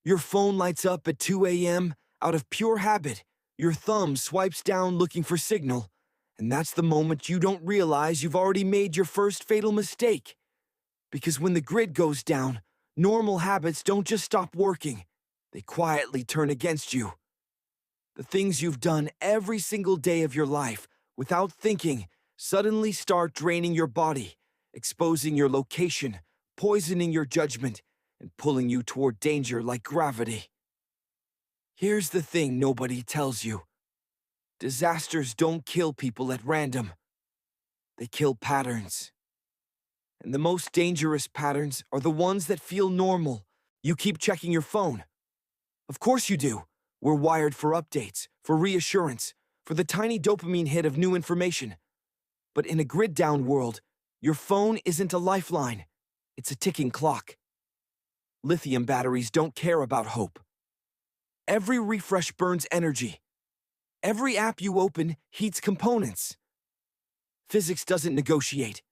Your phone lights up at 2 a.m. Out of pure habit. Your thumb swipes down looking for signal. And that's the moment you don't realize you've already made your first fatal mistake. Because when the grid goes down, normal habits don't just stop working. They quietly turn against you. The things you've done every single day of your life, without thinking, suddenly start draining your body, exposing your location, poisoning your judgment, and pulling you toward danger like gravity. Here's the thing nobody tells you. Disasters don't kill people at random. They kill patterns. And the most dangerous patterns are the ones that feel normal. You keep checking your phone. Of course you do. We're wired for updates, for reassurance, for the tiny dopamine hit of new information. But in a grid-down world, your phone isn't a lifeline. It's a ticking clock. Lithium batteries don't care about hope. Every refresh burns energy. Every app you open heats components. Physics doesn't negotiate.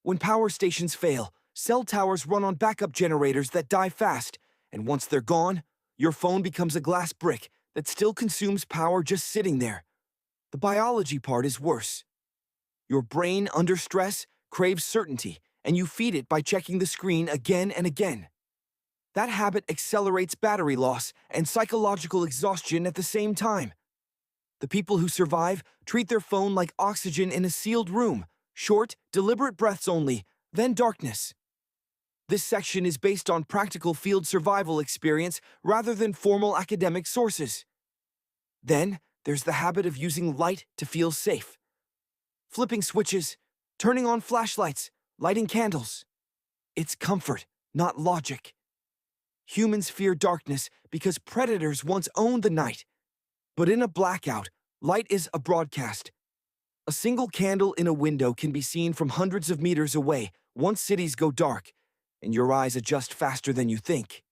When power stations fail, cell towers run on backup generators that die fast, and once they're gone, your phone becomes a glass brick that still consumes power just sitting there. The biology part is worse. Your brain, under stress, craves certainty, and you feed it by checking the screen again and again. That habit accelerates battery loss and psychological exhaustion at the same time. The people who survive treat their phone like oxygen in a sealed room, short, deliberate breaths only, then darkness. This section is based on practical field survival experience rather than formal academic sources. Then, there's the habit of using light to feel safe. Flipping switches, turning on flashlights, lighting candles. It's comfort, not logic. Humans fear darkness because predators once owned the night. But in a blackout, light is a broadcast. A single candle in a window can be seen from hundreds of meters away once cities go dark, and your eyes adjust faster than you think.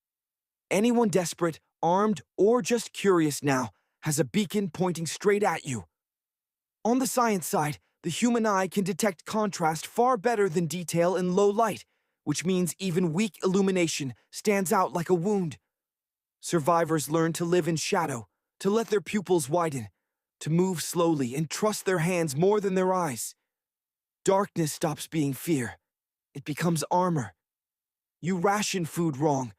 Anyone desperate, armed, or just curious now has a beacon pointing straight at you. On the science side, the human eye can detect contrast far better than detail in low light, which means even weak illumination stands out like a wound. Survivors learn to live in shadow, to let their pupils widen, to move slowly and trust their hands more than their eyes. Darkness stops being fear. It becomes armor. You ration food wrong,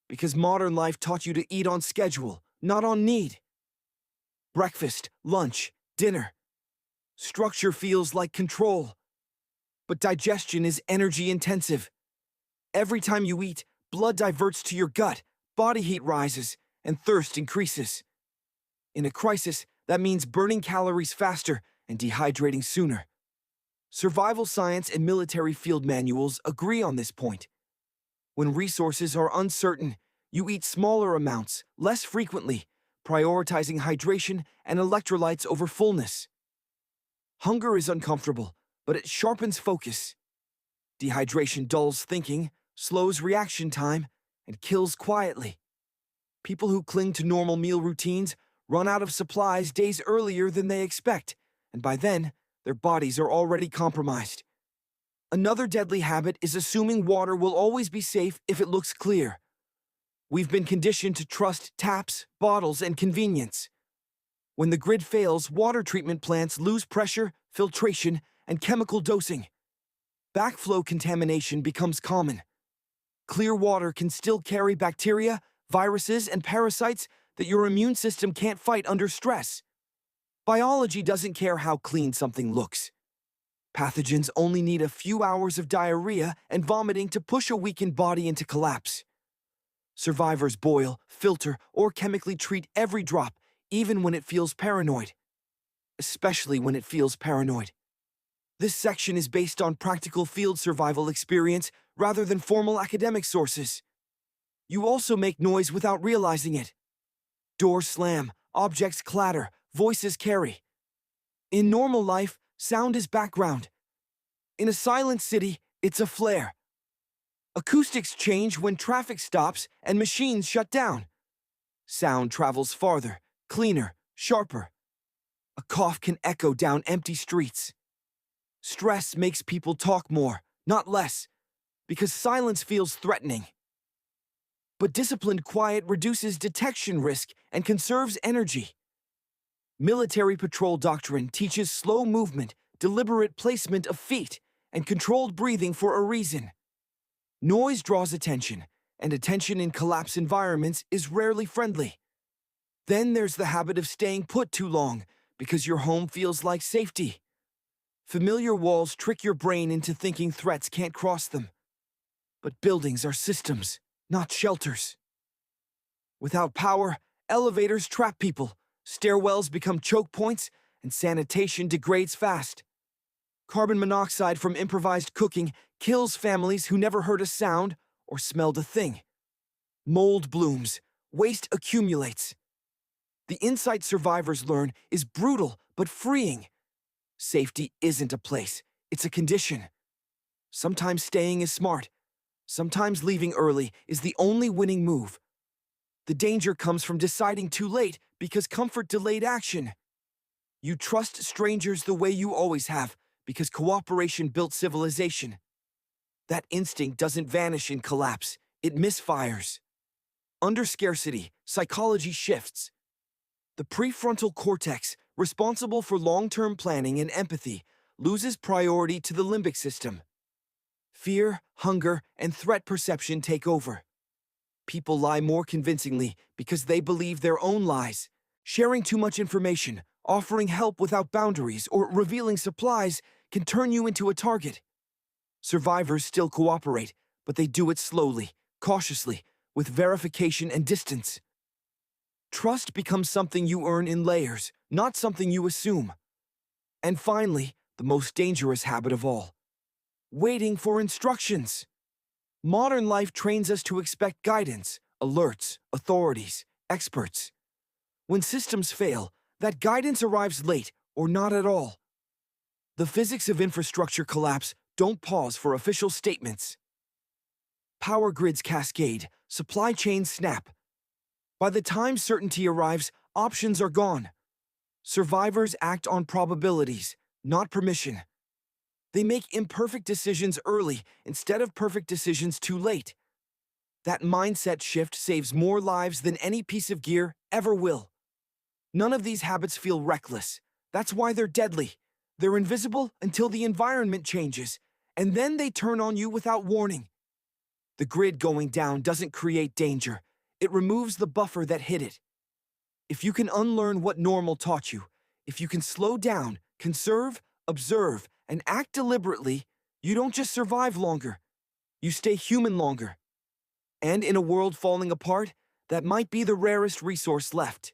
because modern life taught you to eat on schedule, not on need. Breakfast, lunch, dinner. Structure feels like control. But digestion is energy intensive. Every time you eat, blood diverts to your gut, body heat rises, and thirst increases. In a crisis, that means burning calories faster and dehydrating sooner. Survival science and military field manuals agree on this point. When resources are uncertain, you eat smaller amounts, less frequently, prioritizing hydration and electrolytes over fullness. Hunger is uncomfortable, but it sharpens focus. Dehydration dulls thinking, slows reaction time, and kills quietly. People who cling to normal meal routines run out of supplies days earlier than they expect, and by then, their bodies are already compromised. Another deadly habit is assuming water will always be safe if it looks clear. We've been conditioned to trust taps, bottles, and convenience. When the grid fails, water treatment plants lose pressure, filtration, and chemical dosing. Backflow contamination becomes common. Clear water can still carry bacteria, viruses, and parasites that your immune system can't fight under stress. Biology doesn't care how clean something looks. Pathogens only need a few hours of diarrhea and vomiting to push a weakened body into collapse. Survivors boil, filter, or chemically treat every drop, even when it feels paranoid. Especially when it feels paranoid. This section is based on practical field survival experience rather than formal academic sources. You also make noise without realizing it. Doors slam, objects clatter, voices carry. In normal life, sound is background. In a silent city, it's a flare. Acoustics change when traffic stops and machines shut down. Sound travels farther, cleaner, sharper. A cough can echo down empty streets. Stress makes people talk more, not less, because silence feels threatening. But disciplined quiet reduces detection risk and conserves energy. Military patrol doctrine teaches slow movement, deliberate placement of feet, and controlled breathing for a reason. Noise draws attention, and attention in collapse environments is rarely friendly. Then there's the habit of staying put too long because your home feels like safety. Familiar walls trick your brain into thinking threats can't cross them. But buildings are systems, not shelters. Without power, elevators trap people, stairwells become choke points, and sanitation degrades fast. Carbon monoxide from improvised cooking kills families who never heard a sound or smelled a thing. Mold blooms, waste accumulates. The insight survivors learn is brutal but freeing. Safety isn't a place, it's a condition. Sometimes staying is smart. Sometimes leaving early is the only winning move. The danger comes from deciding too late because comfort delayed action. You trust strangers the way you always have because cooperation built civilization. That instinct doesn't vanish in collapse, it misfires. Under scarcity, psychology shifts. The prefrontal cortex, responsible for long-term planning and empathy, loses priority to the limbic system. Fear, hunger, and threat perception take over. People lie more convincingly because they believe their own lies. Sharing too much information, offering help without boundaries, or revealing supplies can turn you into a target. Survivors still cooperate, but they do it slowly, cautiously, with verification and distance. Trust becomes something you earn in layers, not something you assume. And finally, the most dangerous habit of all: waiting for instructions. Modern life trains us to expect guidance, alerts, authorities, experts. When systems fail, that guidance arrives late or not at all. The physics of infrastructure collapse don't pause for official statements. Power grids cascade, supply chains snap. By the time certainty arrives, options are gone. Survivors act on probabilities, not permission. They make imperfect decisions early instead of perfect decisions too late. That mindset shift saves more lives than any piece of gear ever will. None of these habits feel reckless. That's why they're deadly. They're invisible until the environment changes, and then they turn on you without warning. The grid going down doesn't create danger. It removes the buffer that hid it. If you can unlearn what normal taught you, if you can slow down, conserve, observe, and act deliberately, you don't just survive longer. You stay human longer. And in a world falling apart, that might be the rarest resource left.